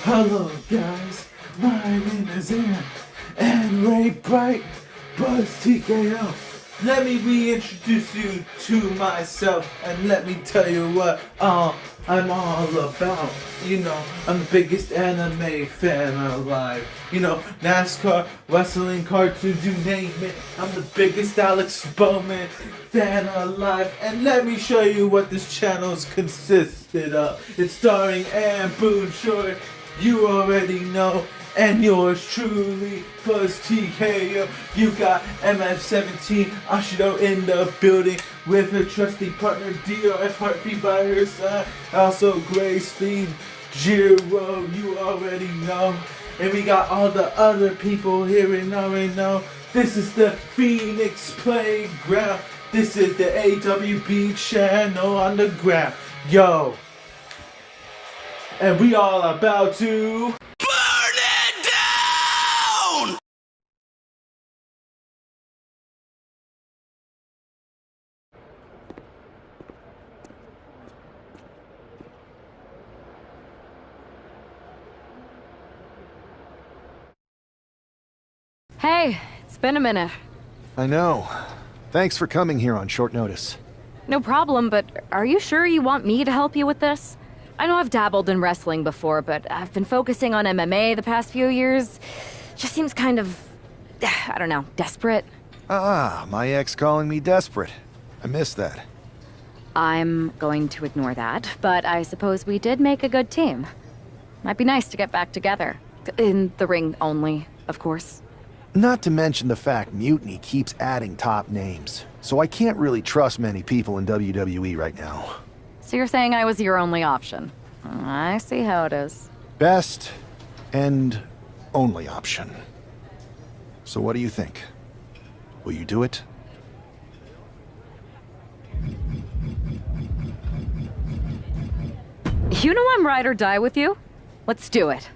Hello guys, my name is Aaron, and Ray Bright, Buzz TKO. Let me reintroduce you to myself, and let me tell you what I'm all about. You know, I'm the biggest anime fan alive. You know, NASCAR, wrestling, cartoons, you name it. I'm the biggest Alex Bowman fan alive. And let me show you what this channel's consisted of. It's starring Ann Boone Short, you already know. And yours truly, Buzz TKO. You got MF17 Ashido in the building with her trusty partner DRF Heartbeat by her side. Also Gray Speed, Jiro, you already know. And we got all the other people here and already know. This is the Phoenix Playground. This is the AWB channel on the ground. Yo. And we all about to Hey, it's been a minute. I know. Thanks for coming here on short notice. No problem, but are you sure you want me to help you with this? I know I've dabbled in wrestling before, but I've been focusing on MMA the past few years. Just seems kind of, I don't know, desperate. Ah, my ex calling me desperate. I missed that. I'm going to ignore that, but I suppose we did make a good team. Might be nice to get back together. In the ring only, of course. Not to mention the fact Mutiny keeps adding top names, so I can't really trust many people in WWE right now. So you're saying I was your only option? I see how it is. Best and only option. So what do you think? Will you do it? You know I'm ride or die with you. Let's do it.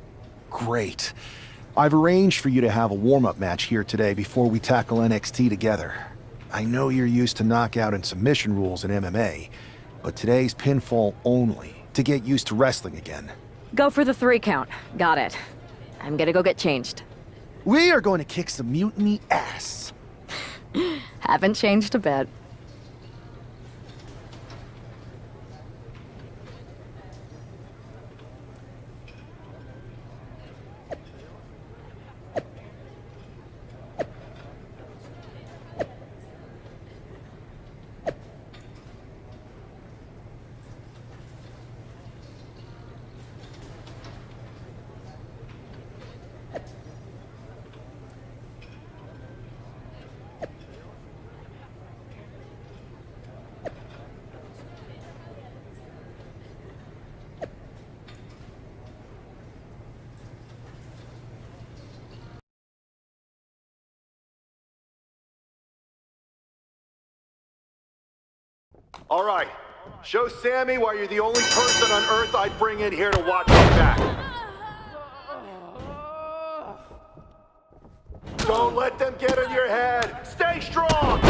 Great. I've arranged for you to have a warm-up match here today before we tackle NXT together. I know you're used to knockout and submission rules in MMA, but today's pinfall only, to get used to wrestling again. Go for the 3 count. Got it. I'm gonna go get changed. We are going to kick some Mutiny ass. Haven't changed a bit. All right. Show Sammy why you're the only person on Earth I'd bring in here to watch my back. Don't let them get in your head. Stay strong.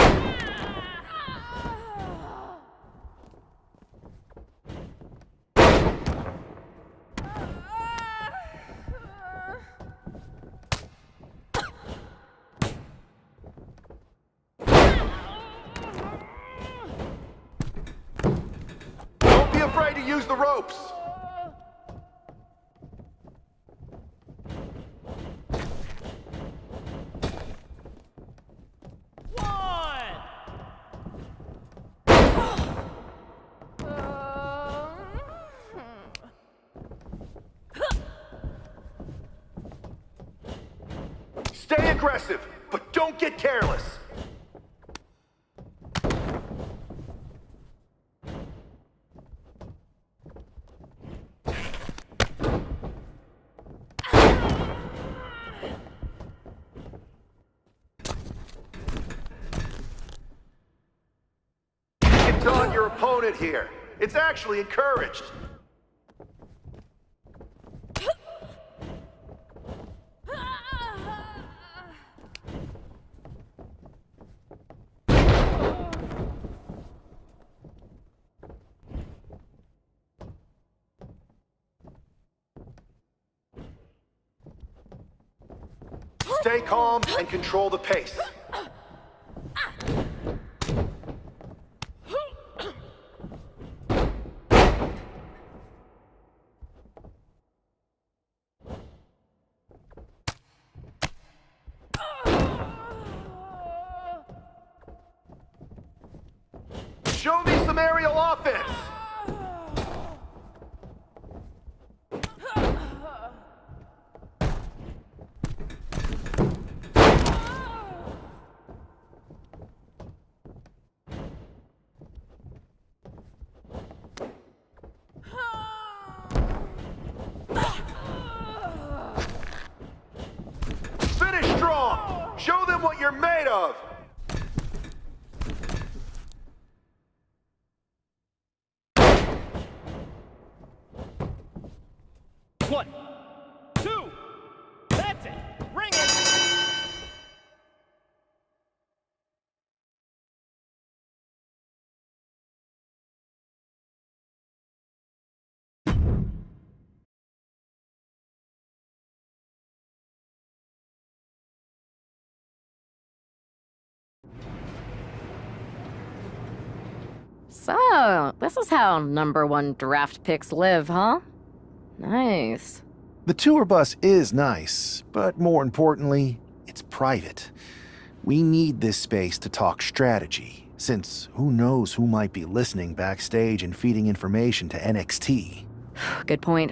Don't be afraid to use the ropes. Stay aggressive, but don't get careless. You can taunt your opponent here. It's actually encouraged. stay calm and control the pace. Show me some aerial offense! Finish strong! Show them what you're made of! One, two, that's it. Ring it. So, this is how #1 draft picks live, huh? Nice. The tour bus is nice, but more importantly, it's private. We need this space to talk strategy, since who knows who might be listening backstage and feeding information to NXT. Good point.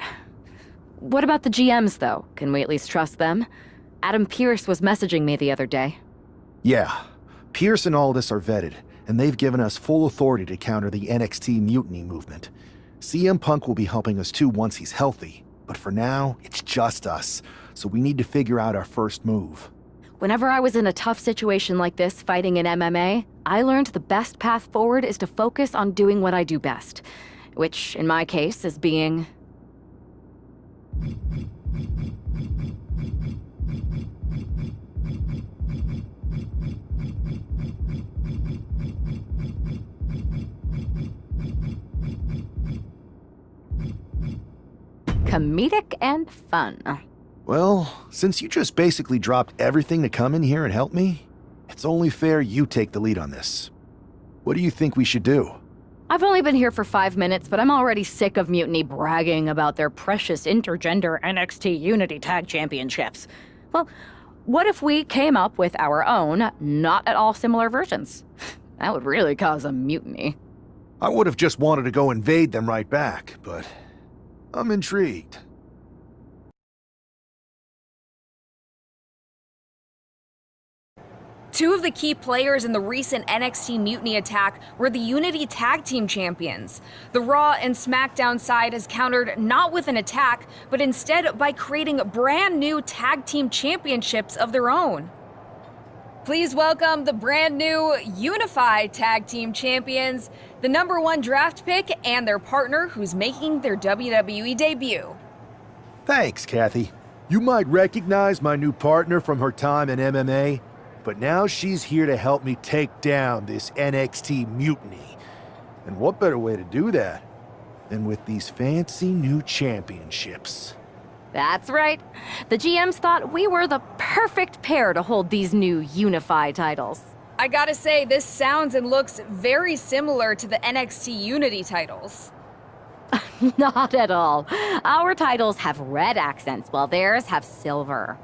What about the GMs, though? Can we at least trust them? Adam Pearce was messaging me the other day. Yeah, Pierce and Aldis are vetted, and they've given us full authority to counter the NXT mutiny movement. CM Punk will be helping us too once he's healthy, but for now, it's just us, so we need to figure out our first move. Whenever I was in a tough situation like this fighting in MMA, I learned the best path forward is to focus on doing what I do best, which, in my case, is being... comedic and fun. Well, since you just basically dropped everything to come in here and help me, it's only fair you take the lead on this. What do you think we should do? I've only been here for 5 minutes, but I'm already sick of Mutiny bragging about their precious intergender NXT Unity Tag Championships. Well, what if we came up with our own, not at all similar versions? That would really cause a mutiny. I would have just wanted to go invade them right back, but I'm intrigued. Two of the key players in the recent NXT Mutiny attack were the Unity Tag Team Champions. The Raw and SmackDown side has countered not with an attack, but instead by creating brand new Tag Team Championships of their own. Please welcome the brand new Unified Tag Team Champions, the #1 draft pick, and their partner who's making their WWE debut. Thanks, Kathy. You might recognize my new partner from her time in MMA, but now she's here to help me take down this NXT mutiny. And what better way to do that than with these fancy new championships? That's right. The GMs thought we were the perfect pair to hold these new unified titles. I gotta say, this sounds and looks very similar to the NXT Unity titles. Not at all. Our titles have red accents, while theirs have silver.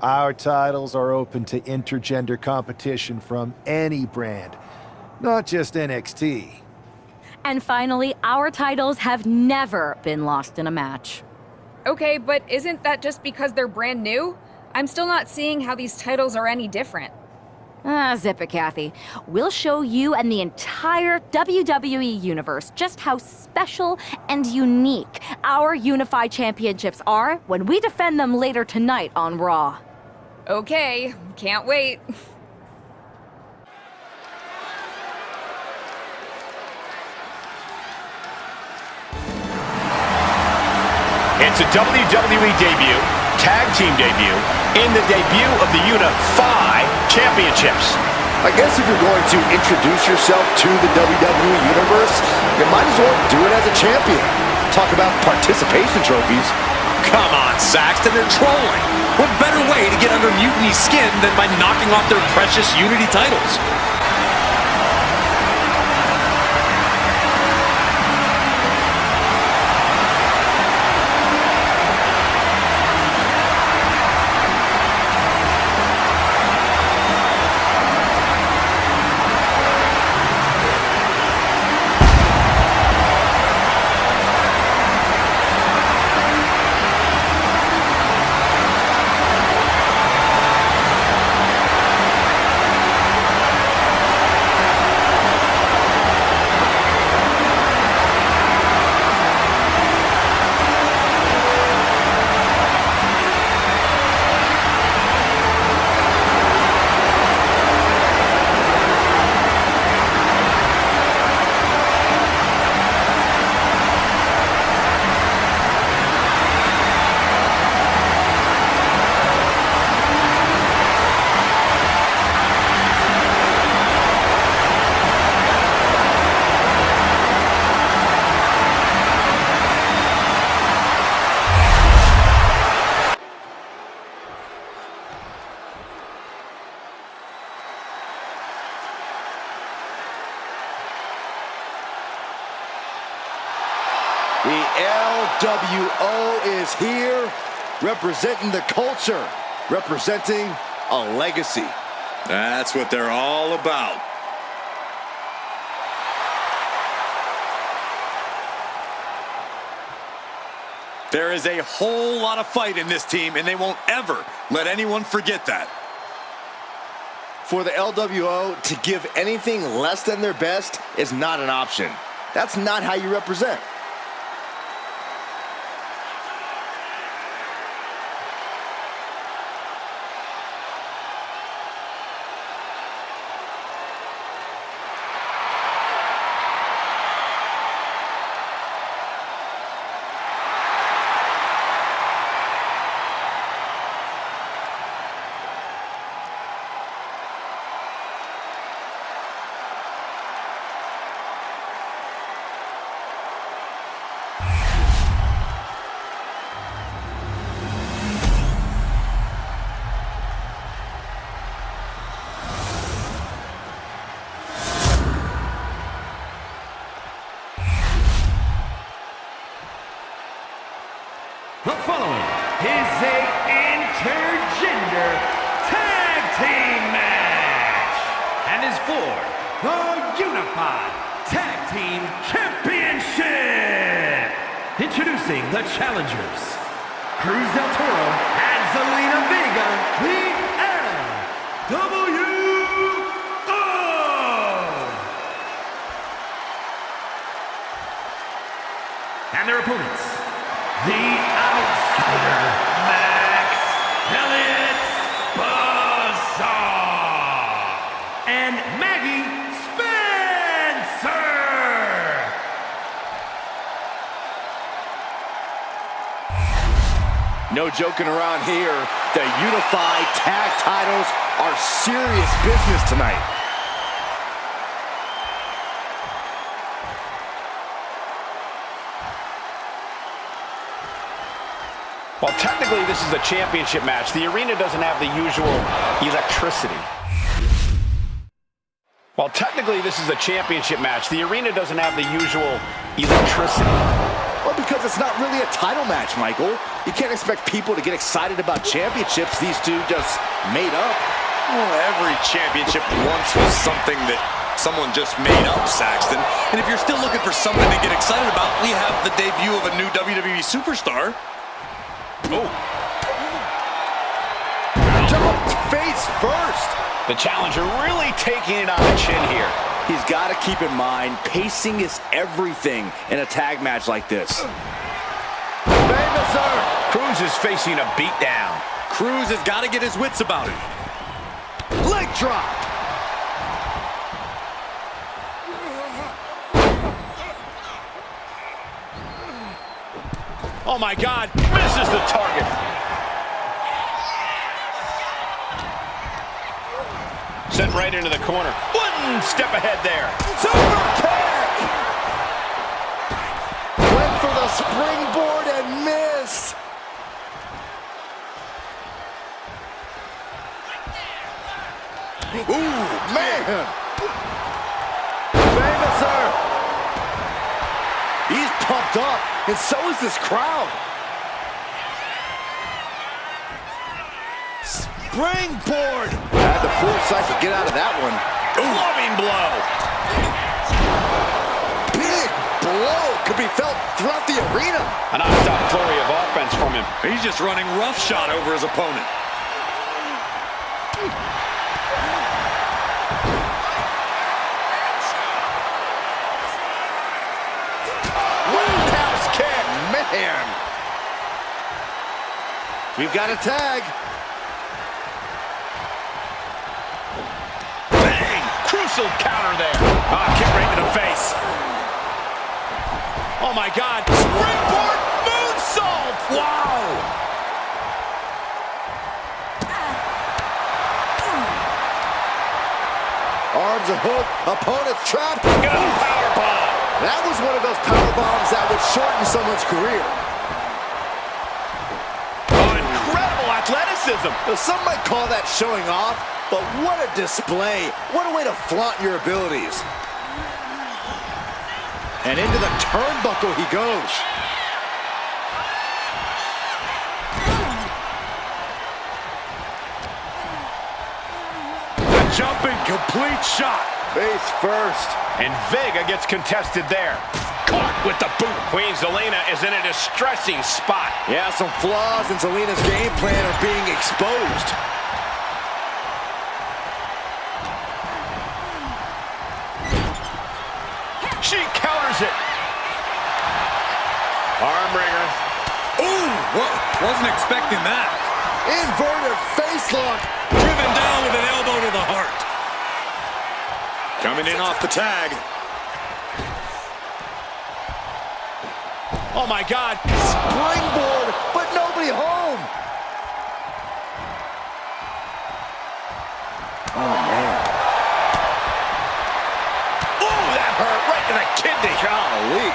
Our titles are open to intergender competition from any brand, not just NXT. And finally, our titles have never been lost in a match. Okay, but isn't that just because they're brand new? I'm still not seeing how these titles are any different. Zip it, Kathy. We'll show you and the entire WWE universe just how special and unique our unified championships are when we defend them later tonight on Raw. Okay, can't wait. It's a WWE debut, tag team debut, in the debut of the Unified Championships. I guess if you're going to introduce yourself to the WWE Universe, you might as well do it as a champion. Talk about participation trophies. come on, Saxton, they're trolling. What better way to get under Mutiny's skin than by knocking off their precious Unity titles? The LWO is here, representing the culture, representing a legacy. That's what they're all about. There is a whole lot of fight in this team, and they won't ever let anyone forget that. For the LWO to give anything less than their best is not an option. That's not how you represent. The following is a intergender tag team match and is for the Unified Tag Team Championship. Introducing the challengers, Cruz del Toro and Zelina Vega, the LWO. And their opponents, the Outsider, Max Elliott Bazaar, and Meggy Spencer. No joking around here. The Unified Tag titles are serious business tonight. While technically this is a championship match, the arena doesn't have the usual electricity. While technically this is a championship match, the arena doesn't have the usual electricity. Well, because it's not really a title match, Michael. You can't expect people to get excited about championships these two just made up. Well, every championship once was something that someone just made up, Saxton. And if you're still looking for something to get excited about, we have the debut of a new WWE superstar. Oh. Jumped face first. The challenger really taking it on the chin here. He's got to keep in mind, pacing is everything in a tag match like this. Famous, sir. Cruz is facing a beatdown. Cruz has got to get his wits about it. Leg drop. Oh my God, misses the target. Sent right into the corner. One step ahead there. Super kick. Went for the springboard and missed. Ooh, man! Famouser! He's pumped up, and so is this crowd. Springboard! Had the foresight to get out of that one. Loving blow. Big blow could be felt throughout the arena. A non-stop flurry of offense from him. He's just running roughshod over his opponent. Roundhouse kick, man. We've got a tag. Bang! Crucial counter there. Kick right to the face. Oh my God! Springboard moonsault! Wow! Arms a hook, opponent's trapped. Good powerbomb. That was one of those power bombs that would shorten someone's career. Oh, incredible athleticism. Now, some might call that showing off, but what a display. What a way to flaunt your abilities. And into the turnbuckle he goes. The jumping complete shot. Face first. And Vega gets contested there. Caught with the boot. Queen Zelina is in a distressing spot. Yeah, some flaws in Zelina's game plan are being exposed. She counters it. Armbringer. Ooh, wasn't expecting that. Inverted face lock. Driven down with an elbow to the heart. Coming in off the tag. Oh my God. Springboard, but nobody home. Oh, man. Ooh, that hurt right to the kidney. Golly.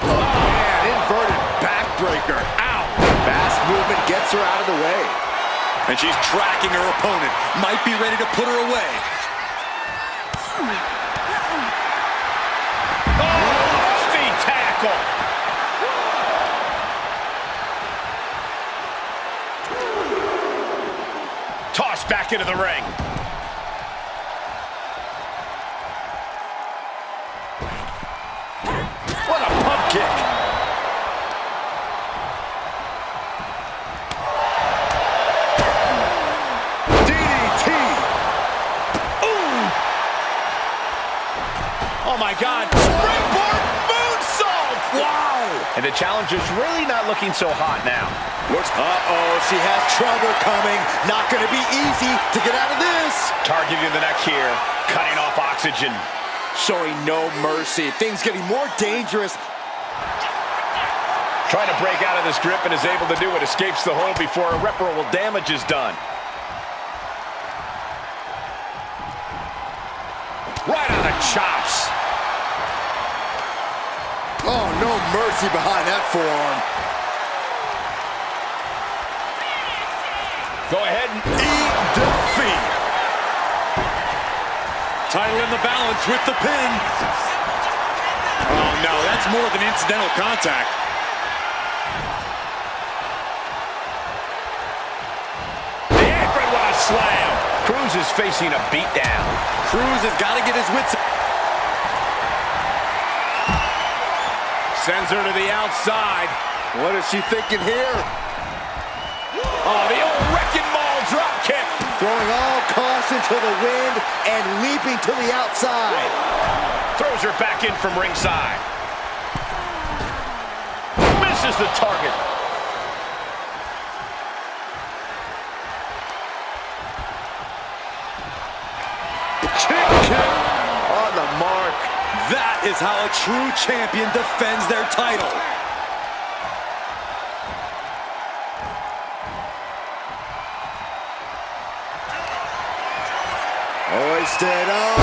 Oh, man, inverted backbreaker. Ow. Fast movement gets her out of the way. And she's tracking her opponent. Might be ready to put her away. Oh, feet tackle. Tossed back into the ring. What a pump kick. DDT. Ooh. Oh my God. Springboard moonsault. Wow. And the challenger's really not looking so hot now. Uh-oh, she has trouble coming. Not going to be easy to get out of this. Targeting the neck here. Cutting off oxygen. Showing no mercy. Things getting more dangerous. Trying to break out of this grip and is able to do it. Escapes the hold before irreparable damage is done. Right on the chops. Oh, no mercy behind that forearm. Go ahead and eat defeat. Title in the balance with the pin. Oh, no, that's more than incidental contact. The apron, what a slam. Cruz is facing a beatdown. Cruz has got to get his wits. Sends her to the outside. What is she thinking here? Oh, the old wrecking ball drop kick. Throwing all caution to the wind and leaping to the outside. Throws her back in from ringside. Misses the target. Kick on the mark. That is how a true champion defends their title. Hoisted up.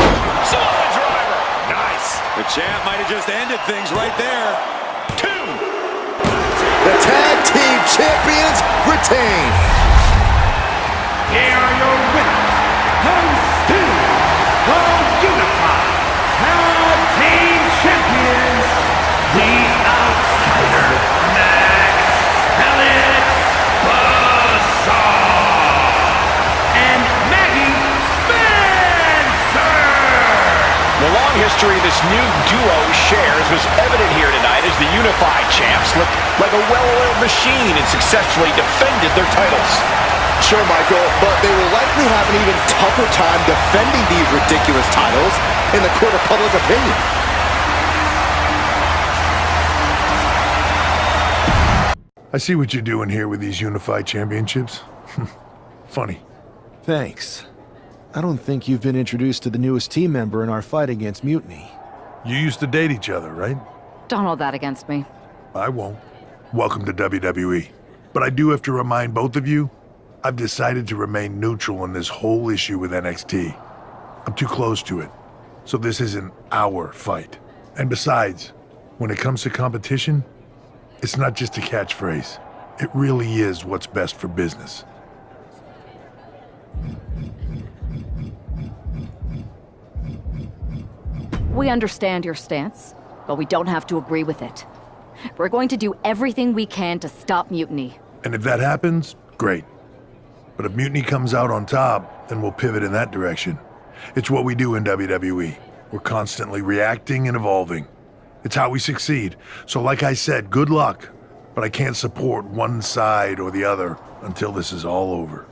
Samoa driver. Nice. The champ might have just ended things right there. 2. The tag team champions retain. Here are your winners, was evident here tonight as the unified champs looked like a well-oiled machine and successfully defended their titles. Sure, Michael, but they will likely have an even tougher time defending these ridiculous titles in the court of public opinion. I see what you're doing here with these unified championships. Funny. Thanks. I don't think you've been introduced to the newest team member in our fight against Mutiny. You used to date each other, right? Don't hold that against me. I won't. Welcome to WWE. But I do have to remind both of you, I've decided to remain neutral in this whole issue with NXT. I'm too close to it. So this isn't our fight. And besides, when it comes to competition, it's not just a catchphrase. It really is what's best for business. We understand your stance, but we don't have to agree with it. We're going to do everything we can to stop Mutiny. And if that happens, great. But if Mutiny comes out on top, then we'll pivot in that direction. It's what we do in WWE. We're constantly reacting and evolving. It's how we succeed. So like I said, good luck. But I can't support one side or the other until this is all over.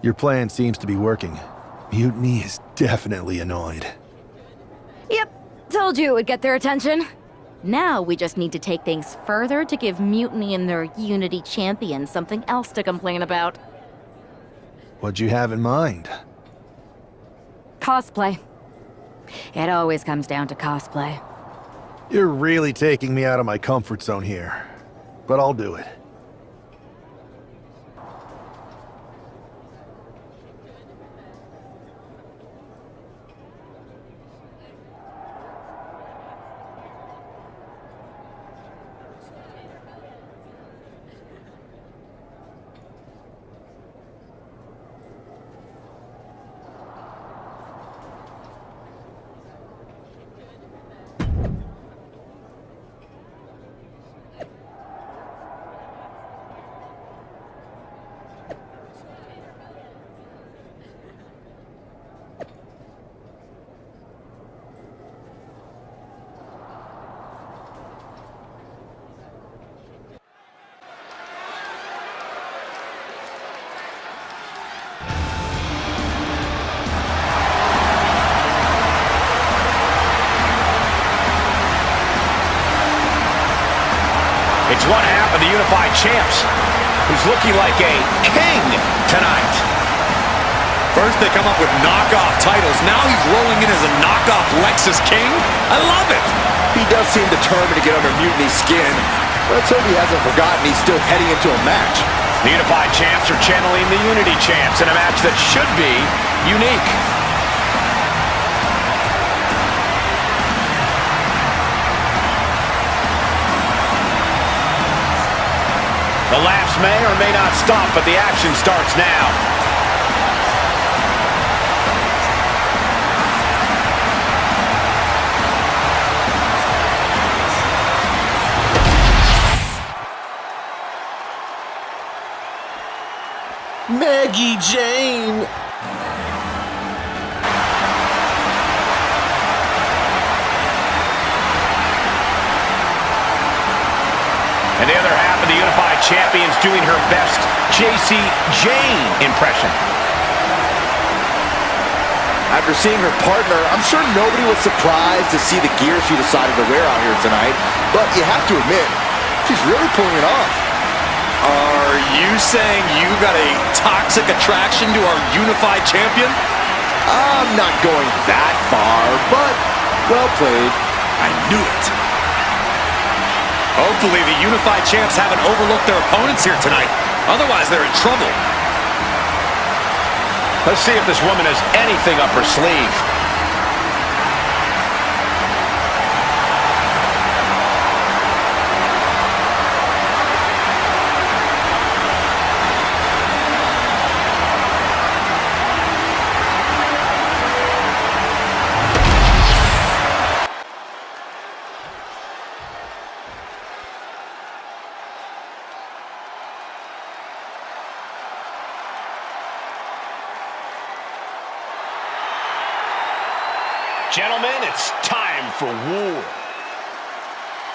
Your plan seems to be working. Mutiny is definitely annoyed. Yep, told you it would get their attention. Now we just need to take things further to give Mutiny and their Unity champion something else to complain about. What'd you have in mind? Cosplay. It always comes down to cosplay. You're really taking me out of my comfort zone here. But I'll do it. It's one half of the unified champs, who's looking like a king tonight. First they come up with knockoff titles. Now he's rolling in as a knockoff Lexus King. I love it. He does seem determined to get under Mutiny's skin. Let's hope he hasn't forgotten he's still heading into a match. The unified champs are channeling the Unity champs in a match that should be unique. The laughs may or may not stop, but the action starts now. Meggy Jane! And the other half of the unified champions doing her best JC Jane impression. After seeing her partner, I'm sure nobody was surprised to see the gear she decided to wear out here tonight. But you have to admit, she's really pulling it off. Are you saying you got a toxic attraction to our unified champion? I'm not going that far, but well played. I knew it. Hopefully the unified champs haven't overlooked their opponents here tonight. Otherwise, they're in trouble. Let's see if this woman has anything up her sleeve. Gentlemen, it's time for war.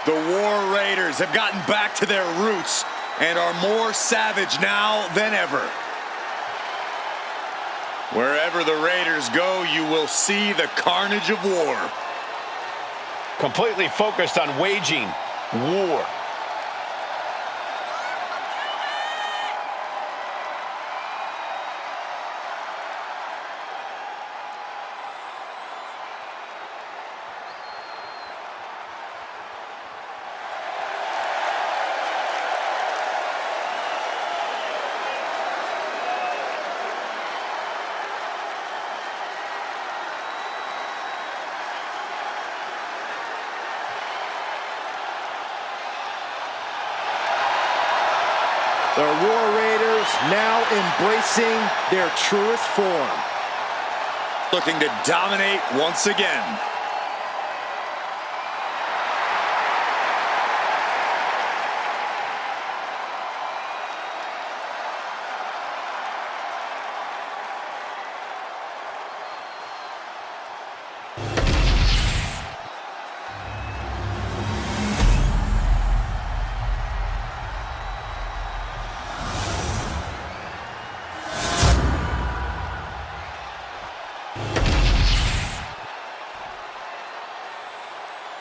The War Raiders have gotten back to their roots and are more savage now than ever. Wherever the Raiders go, you will see the carnage of war. Completely focused on waging war. The War Raiders now embracing their truest form. Looking to dominate once again.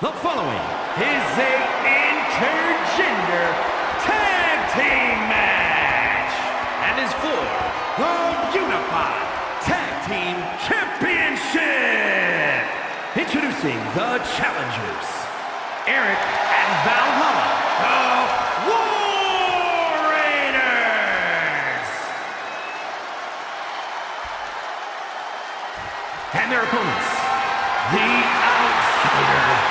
The following is a intergender tag team match and is for the Unified Tag Team Championship. Introducing the challengers, Eric and Valhalla, the War Raiders. And their opponents, the Outsider,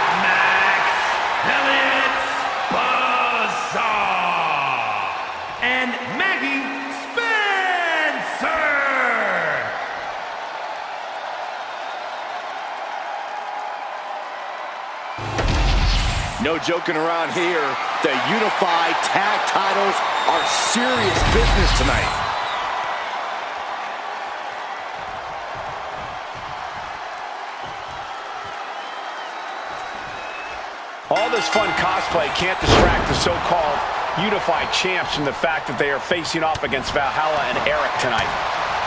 and Meggy Spencer. No joking around here. The Unified Tag titles are serious business tonight. All this fun cosplay can't distract the so-called Unified Champs from the fact that they are facing off against Valhalla and Eric tonight.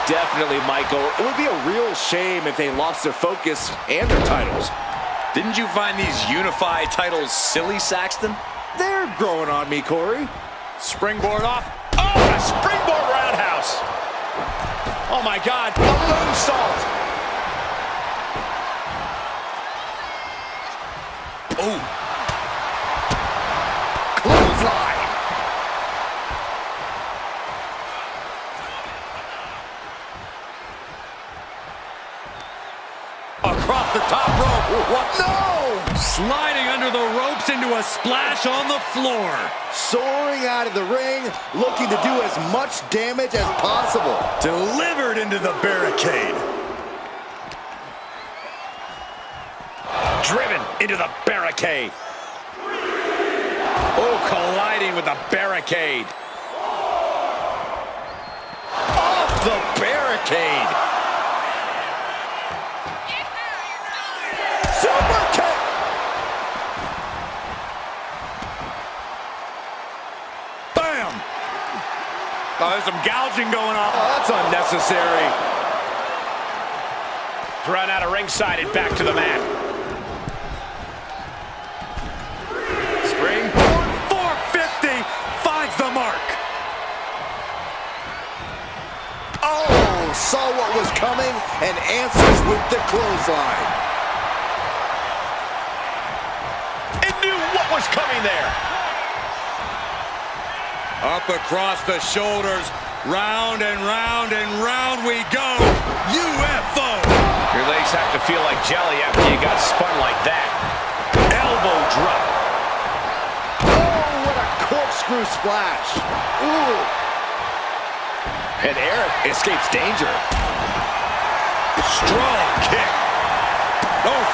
Definitely, Michael. It would be a real shame if they lost their focus and their titles. Didn't you find these Unified titles silly, Saxton? They're growing on me, Corey. Springboard off. Oh, a springboard roundhouse. Oh my God, a moonsault. Oh. Clothesline. Across the top rope. What? No! Sliding under the ropes into a splash on the floor. Soaring out of the ring, looking to do as much damage as possible. Delivered into the barricade. Driven into the barricade. Oh, colliding with the barricade. Off the barricade. Super kick. Bam. Oh, there's some gouging going on. Oh, that's unnecessary. Run out of ringside and back to the mat. Springboard 450 finds the mark. Oh, saw what was coming and answers with the clothesline. It knew what was coming there. Up across the shoulders, round and round and round we go. UFO. Your legs have to feel like jelly after you got spun like that. Elbow drop. Oh, what a corkscrew splash. Ooh. And Eric escapes danger. Strong kick. Oh.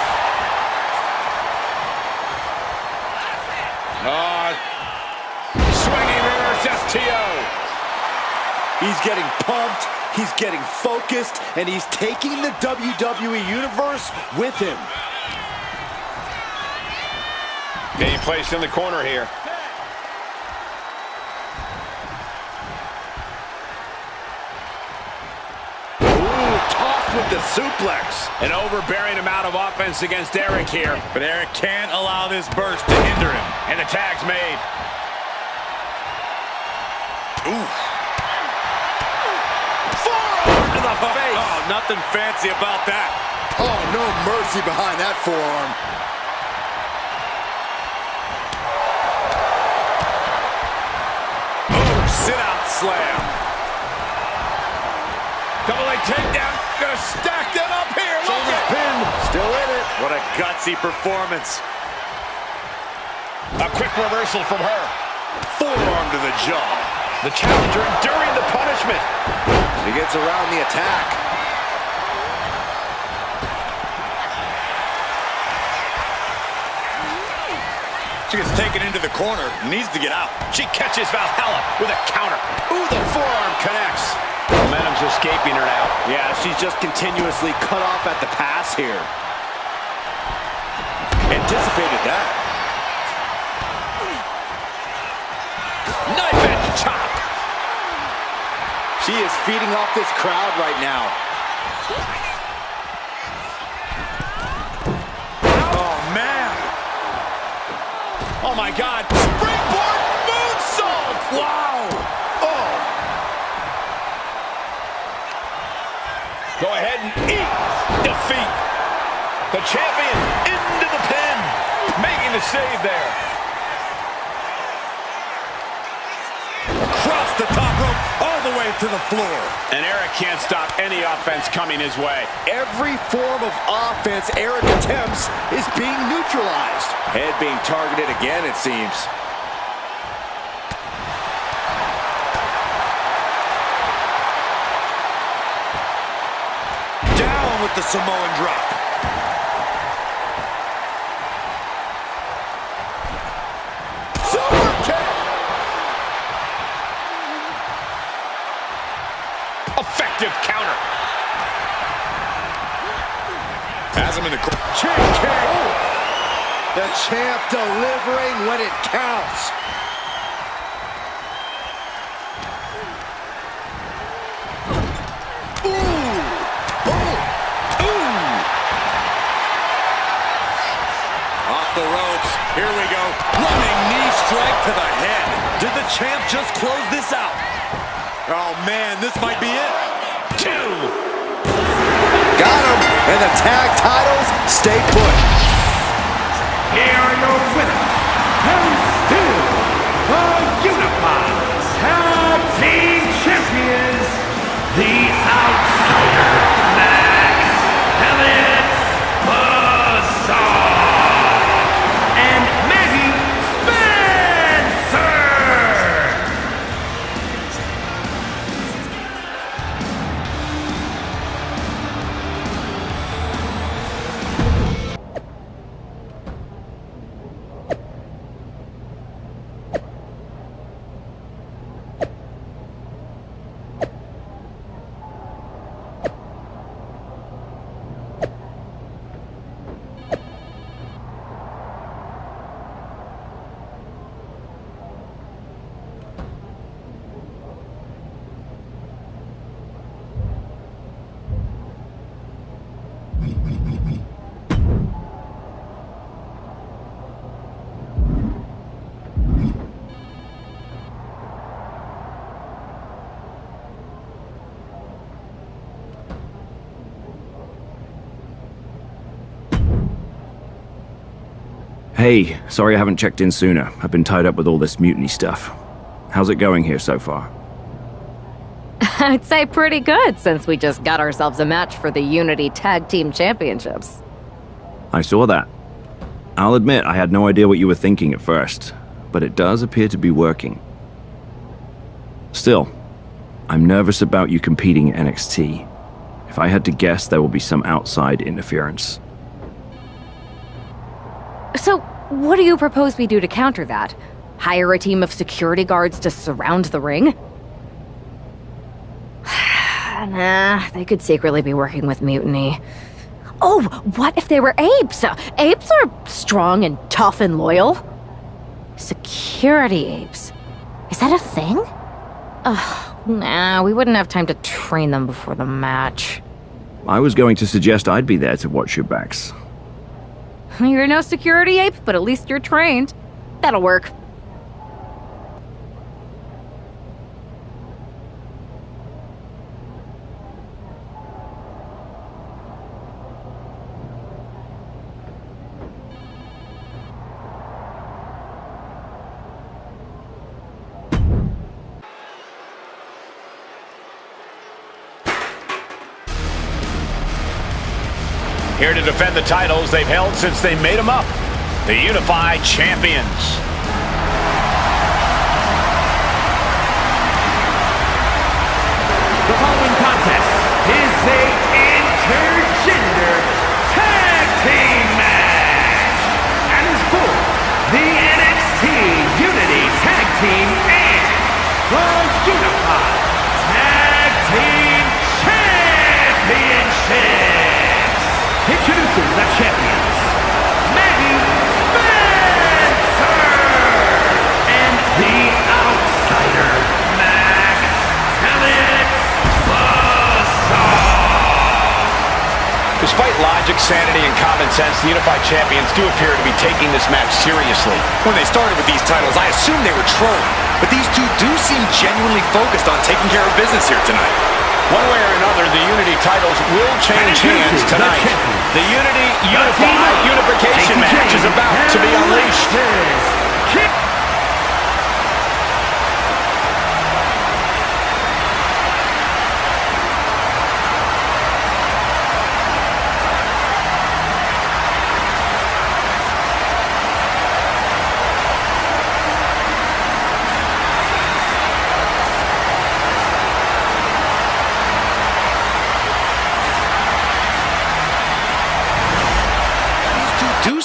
Swinging reverse STO. He's getting pumped. He's getting focused, and he's taking the WWE Universe with him. Being placed in the corner here. With the suplex. An overbearing amount of offense against Eric here. But Eric can't allow this burst to hinder him. And the tag's made. Ooh. Forearm to the face. Oh, nothing fancy about that. Oh, no mercy behind that forearm. Oh, sit-out slam. Double leg takedown. Gonna stack them up here. Shoulder pin. Still in it. What a gutsy performance. A quick reversal from her. Forearm to the jaw. The challenger enduring the punishment. She gets around the attack. She gets taken into the corner. Needs to get out. She catches Valhalla with a counter. Ooh, the forearm connects. Momentum's escaping her now. Yeah, she's just continuously cut off at the pass here. Anticipated that. Knife edge chop. She is feeding off this crowd right now. Oh, man. Oh, my God. Springboard moonsault. Wow. Oh. Go ahead and eat defeat. The champion into the pin. Making the save there. Across the top rope, all the way to the floor. And Eric can't stop any offense coming his way. Every form of offense Eric attempts is being neutralized. Head being targeted again, it seems. Down with the Samoan drop. Super kick. Effective counter. Has him in the corner. The champ delivering when it counts. The ropes. Here we go. Running knee strike to the head. Did the champ just close this out? Oh, man, this might be it. 2. Got him. And the tag titles stay put. Here are your winners, and still the Unified Tag Team Champions, the Outsider, Max Elliott, Bazaar, and Meggy Spencer. Hey, sorry I haven't checked in sooner. I've been tied up with all this mutiny stuff. How's it going here so far? I'd say pretty good, since we just got ourselves a match for the Unity Tag Team Championships. I saw that. I'll admit I had no idea what you were thinking at first, but it does appear to be working. Still, I'm nervous about you competing in NXT. If I had to guess, there will be some outside interference. So, what do you propose we do to counter that? Hire a team of security guards to surround the ring? Nah, they could secretly be working with Mutiny. Oh, what if they were apes? Apes are strong and tough and loyal. Security apes. Is that a thing? Ugh, nah, we wouldn't have time to train them before the match. I was going to suggest I'd be there to watch your backs. You're no security ape, but at least you're trained. That'll work. Here to defend the titles they've held since they made them up. The Unified Champions. The following contest is a intergender tag team match and is for the NXT Unity Tag Team and the Unified Tag Team Championships. Introducing the champions, Meggy Spencer and the outsider, Max Talent. Despite logic, sanity, and common sense, the Unified Champions do appear to be taking this match seriously. When they started with these titles, I assumed they were trolling, but these two do seem genuinely focused on taking care of business here tonight. One way or another, the Unity titles will change hands tonight. The Unity Unified Unification match is about to be unleashed.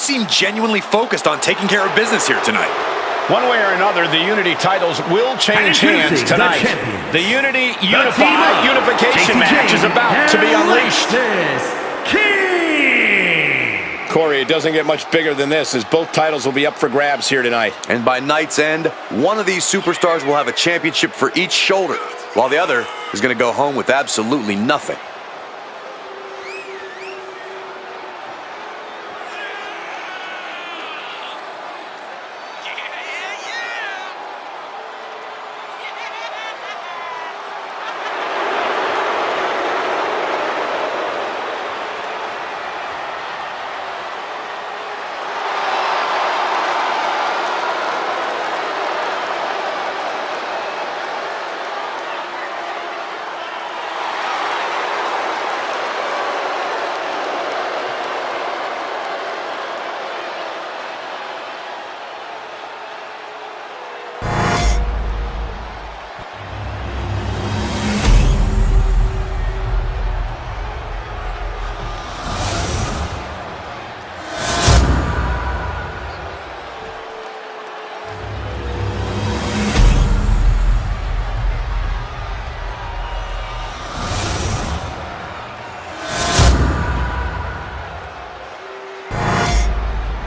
Seem genuinely focused on taking care of business here tonight. One way or another, the Unity titles will change hands tonight. The Unity Unified Unification match is about to be unleashed. Corey, it doesn't get much bigger than this, as both titles will be up for grabs here tonight. And by night's end, one of these superstars will have a championship for each shoulder, while the other is going to go home with absolutely nothing.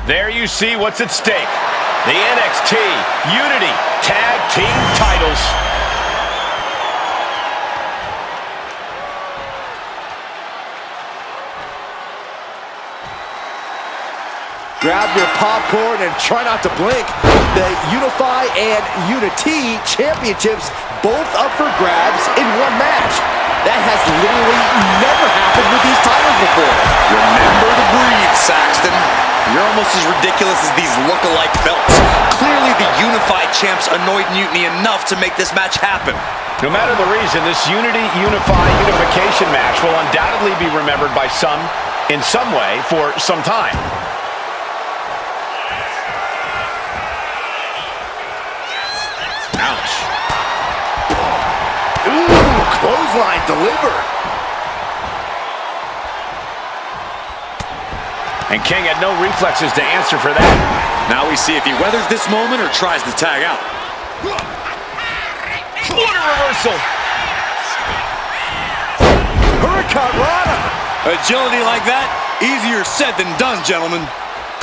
There you see what's at stake. The NXT Unity Tag Team titles. Grab your popcorn and try not to blink. The Unify and Unity Championships both up for grabs in one match. That has literally never happened with these titles before. Remember to breathe, Saxton. You're almost as ridiculous as these look-alike belts. Clearly the Unified Champs annoyed Mutiny enough to make this match happen. No matter the reason, this Unity Unified Unification match will undoubtedly be remembered by some in some way for some time. Ouch. Ooh, clothesline delivered. And King had no reflexes to answer for that. Now we see if he weathers this moment or tries to tag out. What a reversal! Hurricane Rana. Agility like that, easier said than done, gentlemen.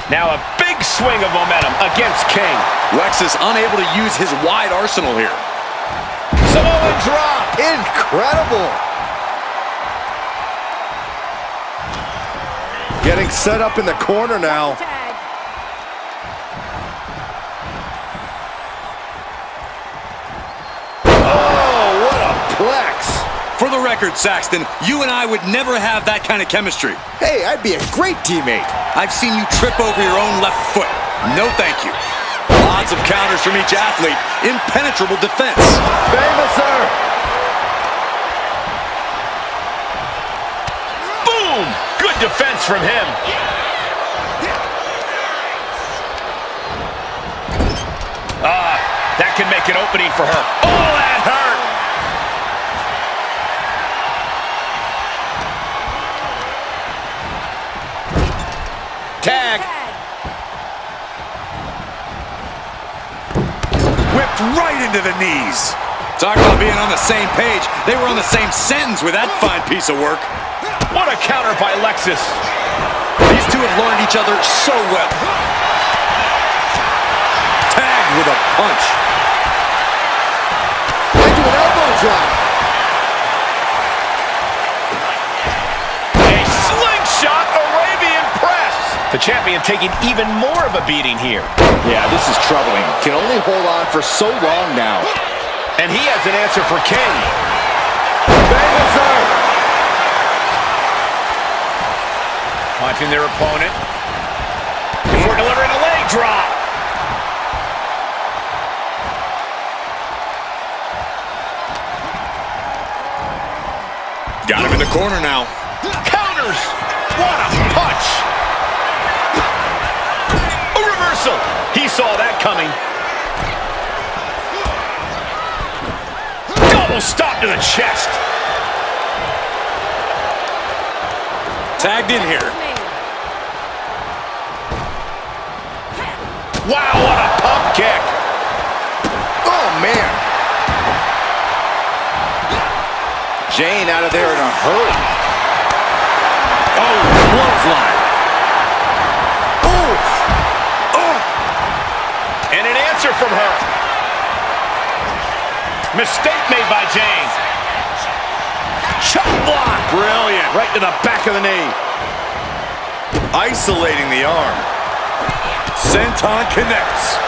Now a big swing of momentum against King. Lexus unable to use his wide arsenal here. Samoan drop. Incredible. Getting set up in the corner now. Oh, what a plex. For the record, Saxton, you and I would never have that kind of chemistry. Hey, I'd be a great teammate. I've seen you trip over your own left foot. No thank you. Lots of counters from each athlete. Impenetrable defense. Famous, sir. Boom! Good defense from him. That can make an opening for her. Oh, that hurt! Tag. Whipped right into the knees. Talk about being on the same page. They were on the same sentence with that fine piece of work. What a counter by Lexus. These two have learned each other so well. Tag with a punch. Into an elbow drop. A slingshot Arabian press. The champion taking even more of a beating here. Yeah, this is troubling. Can only hold on for so long now. And he has an answer for King. Famous, sir. Punching their opponent before delivering a leg drop. Got him in the corner now. Counters. What a punch. A reversal. He saw that coming. Double stop to the chest. Tagged in here. Wow, what a pump kick. Oh, man. Jane out of there in a hurry. Oh, clothesline. Oof. Oh. And an answer from her. Mistake made by Jane. Chop block. Brilliant. Right to the back of the knee. Isolating the arm. Senton connects.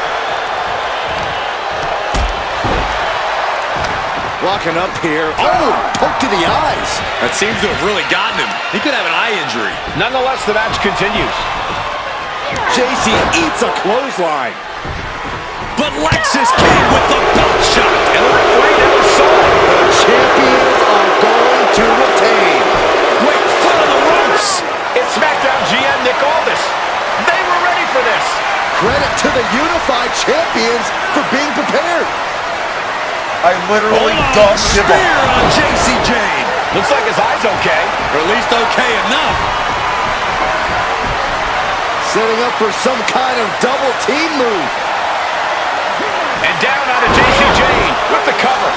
Walking up here. Oh, poke to the eyes. That seems to have really gotten him. He could have an eye injury. Nonetheless, the match continues. JC eats a clothesline. But Lexus came with the belt shot. And the referee never saw it. The champions are going to retain. Wait, foot on the ropes. It's SmackDown GM Nick Aldis. They were ready for this. Credit to the unified champions for being prepared. I literally don't give a Spear on JC Jane. Looks like his eye's okay. Or at least okay enough. Setting up for some kind of double team move. And down onto JC Jane with the cover.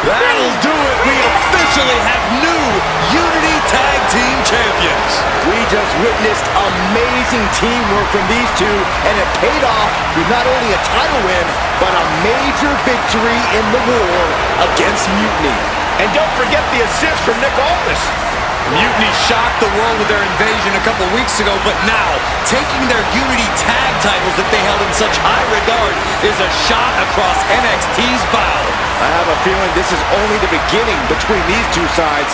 That'll do it. We officially have new Unity Tag Team Champions. We just witnessed amazing teamwork from these two, and it paid off with not only a title win, but a major victory in the war against Mutiny. And don't forget the assist from Nick Aldis. Mutiny shocked the world with their invasion a couple weeks ago, but now, taking their Unity Tag titles that they held in such high regard is a shot across NXT's bow. I have a feeling this is only the beginning between these two sides.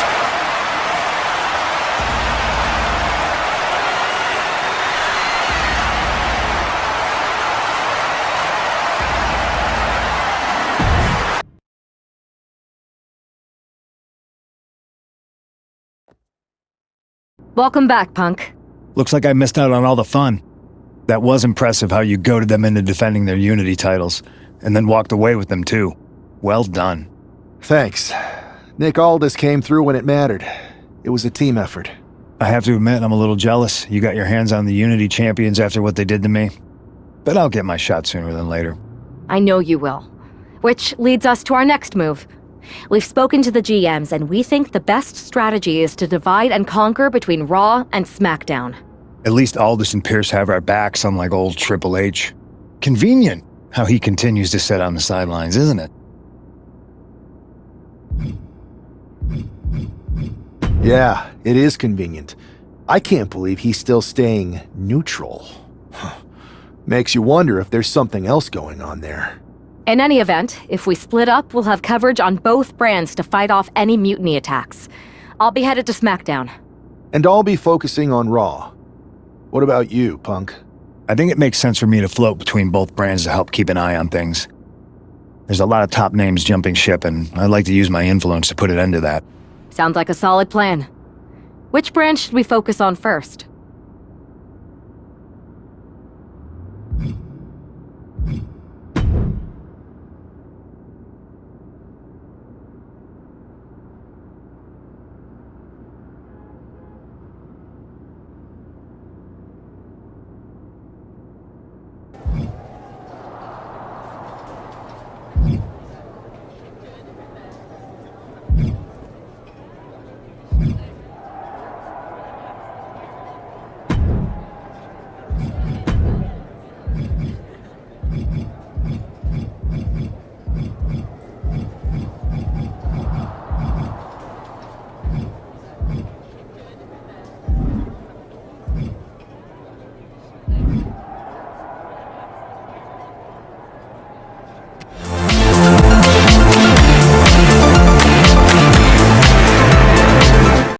Welcome back, Punk. Looks like I missed out on all the fun. That was impressive how you goaded them into defending their Unity titles, and then walked away with them too. Well done. Thanks. Nick Aldis came through when it mattered. It was a team effort. I have to admit, I'm a little jealous. You got your hands on the Unity champions after what they did to me. But I'll get my shot sooner than later. I know you will. Which leads us to our next move. We've spoken to the GMs, and we think the best strategy is to divide and conquer between Raw and SmackDown. At least Aldis and Pierce have our backs, unlike old Triple H. Convenient how he continues to sit on the sidelines, isn't it? Yeah, it is convenient. I can't believe he's still staying neutral. Makes you wonder if there's something else going on there. In any event, if we split up, we'll have coverage on both brands to fight off any mutiny attacks. I'll be headed to SmackDown. And I'll be focusing on Raw. What about you, Punk? I think it makes sense for me to float between both brands to help keep an eye on things. There's a lot of top names jumping ship, and I'd like to use my influence to put an end to that. Sounds like a solid plan. Which brand should we focus on first?